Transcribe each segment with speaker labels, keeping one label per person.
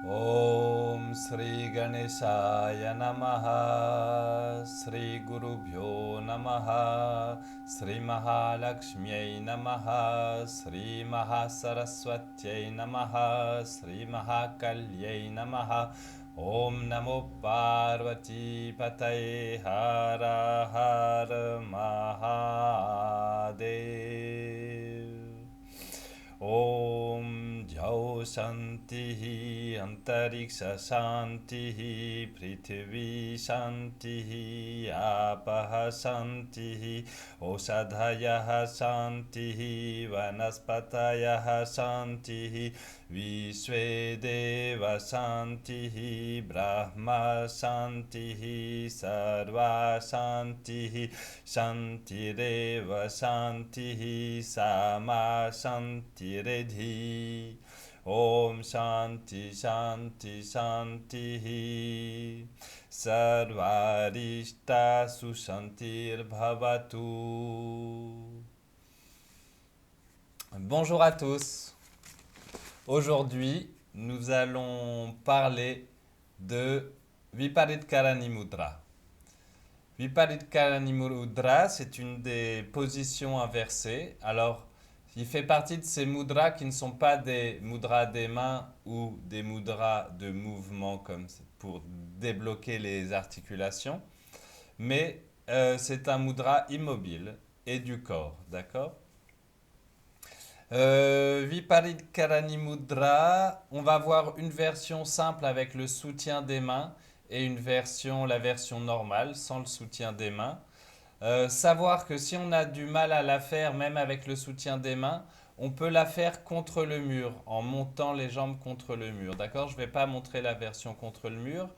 Speaker 1: Om Sri Ganeshaya Namaha Sri Gurubhyo Namaha Sri Mahalakshmyai Namaha Sri Mahasaraswatyai Namaha Sri Mahakalyai Namaha Om Namo Parvati Pataye Hara Hara Mahadev. Om Jao Shanti Antariksha Shanti Prithvi Shanti Apaha Shanti Oshadhayaha Shanti Vanaspatayaha Shanti Vishvedeva Shanti Brahma Shanti Sarva Shanti Shantireva Shanti Sama Shanti Redhi Om Shanti Shanti Shanti Sarvarishta Sushantir Bhavatu. Bonjour à tous. Aujourd'hui, nous allons parler de Viparitkarani Mudra. Viparitkarani Mudra, c'est une des positions inversées. Alors, il fait partie de ces mudras qui ne sont pas des mudras des mains ou des mudras de mouvement comme pour débloquer les articulations, mais c'est un mudra immobile et du corps, d'accord? Viparitkarani Mudra, on va voir une version simple avec le soutien des mains et la version normale sans le soutien des mains. Savoir que si on a du mal à la faire, même avec le soutien des mains, on peut la faire contre le mur, en montant les jambes contre le mur. D'accord? Je ne vais pas montrer la version contre le mur,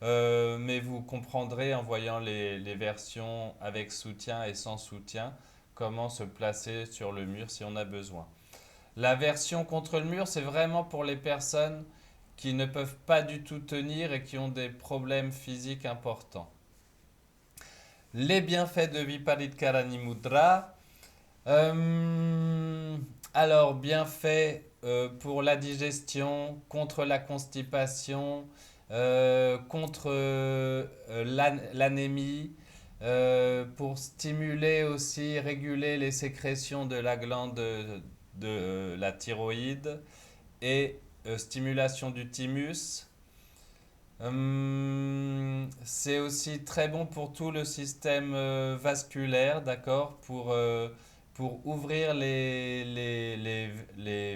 Speaker 1: mais vous comprendrez en voyant les versions avec soutien et sans soutien, comment se placer sur le mur si on a besoin. La version contre le mur, c'est vraiment pour les personnes qui ne peuvent pas du tout tenir et qui ont des problèmes physiques importants. Les bienfaits de Viparitkarani Mudra. Alors, bienfaits pour la digestion, contre la constipation, contre l'anémie, pour stimuler aussi, réguler les sécrétions de la glande de la thyroïde et stimulation du thymus. C'est aussi très bon pour tout le système vasculaire, d'accord, pour ouvrir les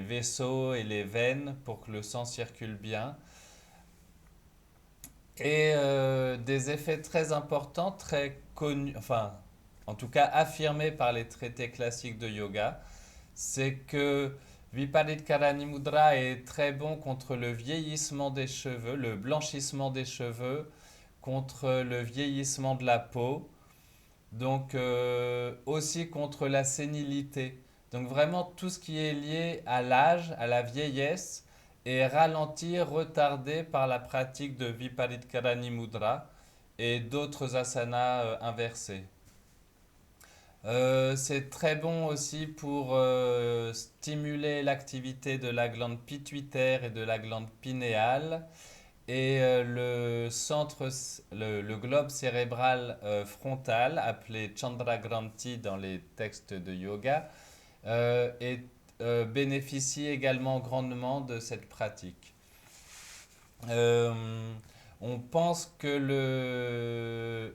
Speaker 1: vaisseaux et les veines pour que le sang circule bien. Et des effets très importants, très connus, enfin, en tout cas affirmés par les traités classiques de yoga, c'est que Viparitkarani Mudra est très bon contre le vieillissement des cheveux, le blanchissement des cheveux, contre le vieillissement de la peau, donc aussi contre la sénilité. Donc vraiment tout ce qui est lié à l'âge, à la vieillesse, est ralenti, retardé par la pratique de Viparitkarani Mudra et d'autres asanas inversés. C'est très bon aussi pour stimuler l'activité de la glande pituitaire et de la glande pinéale. Et le globe cérébral frontal, appelé Chandragranti dans les textes de yoga, bénéficie également grandement de cette pratique. Euh, on pense que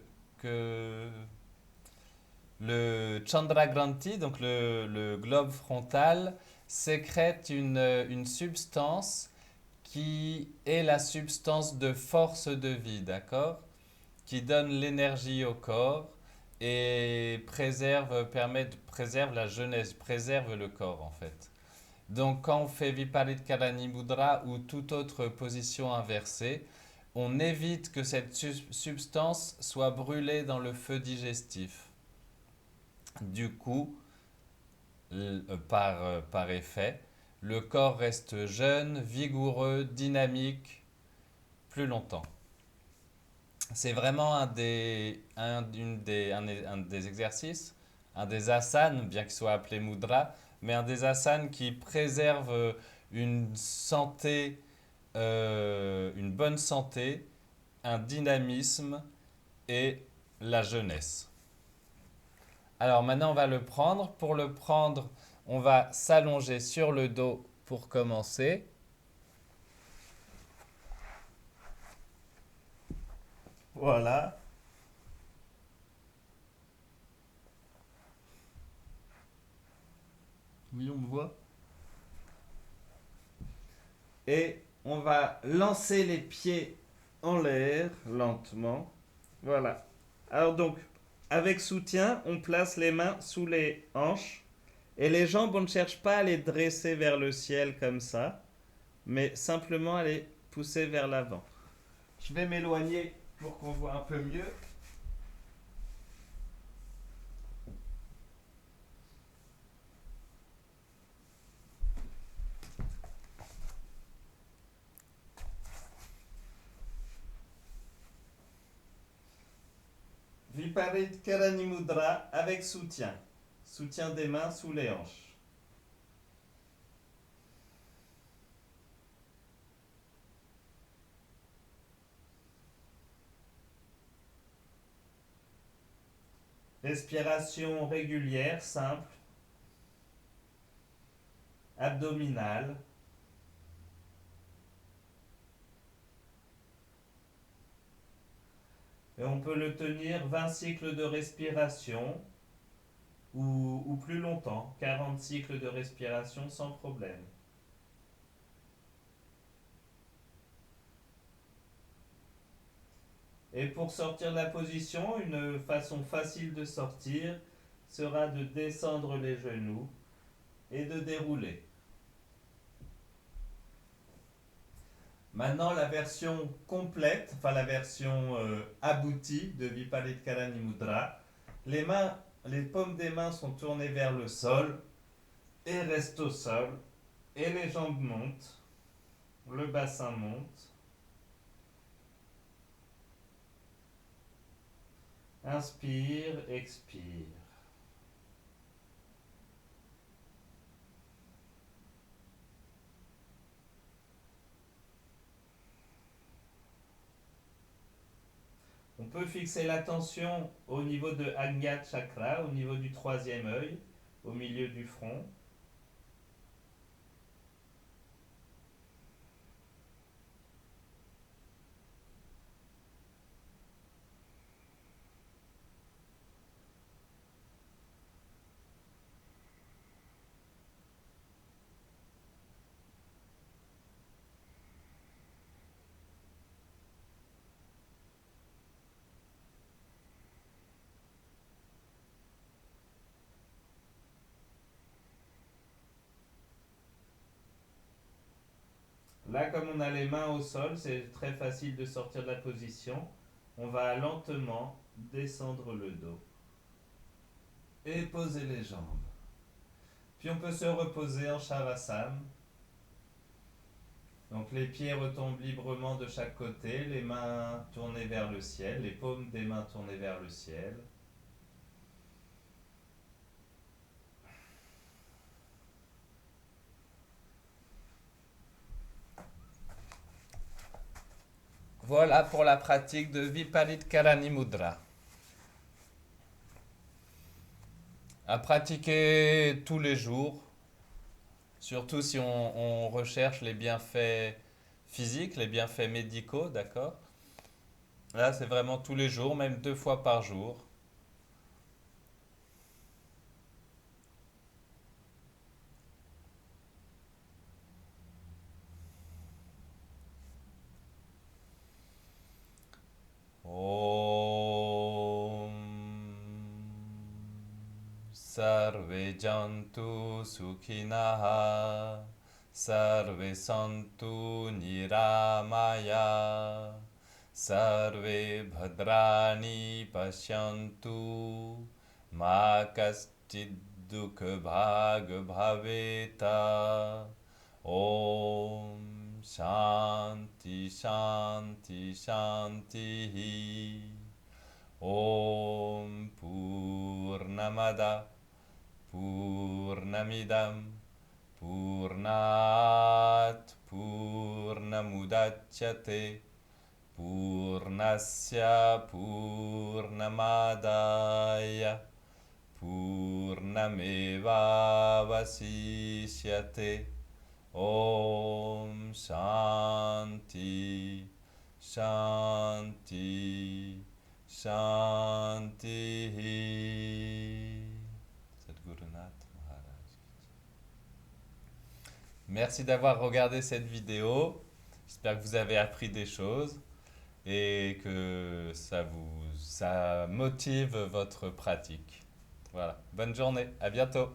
Speaker 1: le Chandragranti, donc le globe frontal, sécrète une substance qui est la substance de force de vie, d'accord? Qui donne l'énergie au corps et préserve la jeunesse, préserve le corps en fait. Donc quand on fait Viparitkarani Mudra ou toute autre position inversée, on évite que cette substance soit brûlée dans le feu digestif. Du coup, par effet, le corps reste jeune, vigoureux, dynamique plus longtemps. C'est vraiment un des exercices, un des asanas, bien qu'il soit appelé mudra, mais un des asanas qui préserve une santé une bonne santé, un dynamisme et la jeunesse. Alors maintenant, on va le prendre. Pour le prendre, on va s'allonger sur le dos pour commencer. Voilà. Oui, on me voit. Et on va lancer les pieds en l'air lentement. Voilà. Alors donc, avec soutien, on place les mains sous les hanches. Et les jambes, on ne cherche pas à les dresser vers le ciel comme ça, mais simplement à les pousser vers l'avant. Je vais m'éloigner pour qu'on voit un peu mieux. Viparit Mudra avec soutien. Soutien des mains sous les hanches. Respiration régulière, simple, abdominale. Et on peut le tenir 20 cycles de respiration ou plus longtemps, 40 cycles de respiration sans problème. Et pour sortir de la position, une façon facile de sortir sera de descendre les genoux et de dérouler. Maintenant, la version complète, enfin la version aboutie de Viparit Mudra. Les mains, les paumes des mains sont tournées vers le sol et restent au sol. Et les jambes montent, le bassin monte. Inspire, expire. On peut fixer l'attention au niveau de Ajna Chakra, au niveau du troisième œil, au milieu du front. Là, comme on a les mains au sol, c'est très facile de sortir de la position. On va lentement descendre le dos et poser les jambes. Puis on peut se reposer en Shavasana. Donc les pieds retombent librement de chaque côté, les mains tournées vers le ciel, les paumes des mains tournées vers le ciel. Voilà pour la pratique de Viparit Mudra. À pratiquer tous les jours, surtout si on recherche les bienfaits physiques, les bienfaits médicaux, d'accord? Là, c'est vraiment tous les jours, même 2 fois par jour. Om Sarve Jantu Sukhinaha Sarve Santu Niramaya Sarve Bhadrani Pashyantu Ma Kaschid Dukha Bhag Bhaveta Om Shanti Shanti Shanti Om Purnamada Purnamidam Purnat Purnamudachyate purnamudachyate purnasya purnamadaya purnamevavasishyate. Om Shanti Shanti Shanti. Sadhgurunath Maharaj. Merci d'avoir regardé cette vidéo. J'espère que vous avez appris des choses et que ça motive votre pratique. Voilà. Bonne journée. À bientôt.